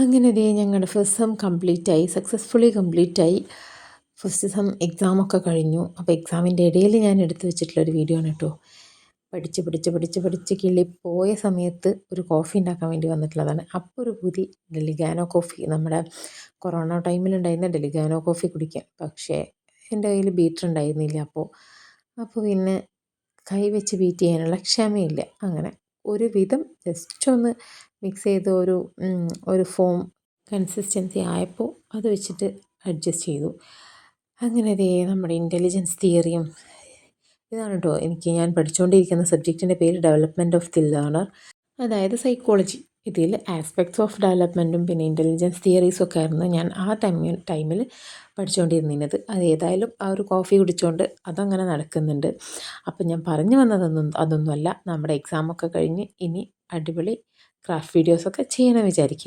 അങ്ങനെ ദേ ഞങ്ങളുടെ ഫസ്റ്റ് സെം കംപ്ലീറ്റായി, സക്സസ്ഫുള്ളി കംപ്ലീറ്റായി. ഫസ്റ്റ് സെം എക്സാമൊക്കെ കഴിഞ്ഞു. അപ്പോൾ എക്സാമിൻ്റെ ഇടയിൽ ഞാൻ എടുത്തു വെച്ചിട്ടുള്ളൊരു വീഡിയോ ആണ് കേട്ടോ. പഠിച്ച് പഠിച്ച് പഠിച്ച് പഠിച്ച് കിളി പോയ സമയത്ത് ഒരു കോഫി ഉണ്ടാക്കാൻ വേണ്ടി വന്നിട്ടുള്ളതാണ്. അപ്പോൾ ഒരു പൂതി ഡെലിഗാനോ കോഫി, നമ്മുടെ കൊറോണ ടൈമിലുണ്ടായിരുന്ന ഡെലിഗാനോ കോഫി കുടിക്കാൻ. പക്ഷേ എൻ്റെ കയ്യിൽ ബീറ്റർ ഉണ്ടായിരുന്നില്ല. അപ്പോൾ പിന്നെ കൈ വെച്ച് ബീറ്റ് ചെയ്യാനുള്ള ക്ഷമയില്ല. അങ്ങനെ ഒരുവിധം ജസ്റ്റ് ഒന്ന് മിക്സ് ചെയ്ത് ഒരു ഫോം കൺസിസ്റ്റൻസി ആയപ്പോൾ അത് വെച്ചിട്ട് അഡ്ജസ്റ്റ് ചെയ്തു. അങ്ങനെ ദേ നമ്മുടെ ഇൻ്റലിജൻസ് തിയറിയും ഇതാണ് കേട്ടോ. ഞാൻ പഠിച്ചുകൊണ്ടിരിക്കുന്ന സബ്ജക്റ്റിൻ്റെ പേര് ഡെവലപ്മെൻറ്റ് ഓഫ് ദി ലേണർ, അതായത് സൈക്കോളജി. ഇതിൽ ആസ്പെക്ട്സ് ഓഫ് ഡെവലപ്മെൻറ്റും പിന്നെ ഇൻ്റലിജൻസ് തിയറീസും ഒക്കെ ആയിരുന്നു ഞാൻ ആ ടൈമിൽ പഠിച്ചുകൊണ്ടിരുന്നത്. അതേതായാലും ആ ഒരു കോഫി കുടിച്ചുകൊണ്ട് അതങ്ങനെ നടക്കുന്നുണ്ട്. അപ്പം ഞാൻ പറഞ്ഞു അതൊന്നുമല്ല, നമ്മുടെ എക്സാമൊക്കെ കഴിഞ്ഞ് ഇനി അടിപൊളി ക്രാഫ്റ്റ് വീഡിയോസൊക്കെ ചെയ്യണം വിചാരിക്കും.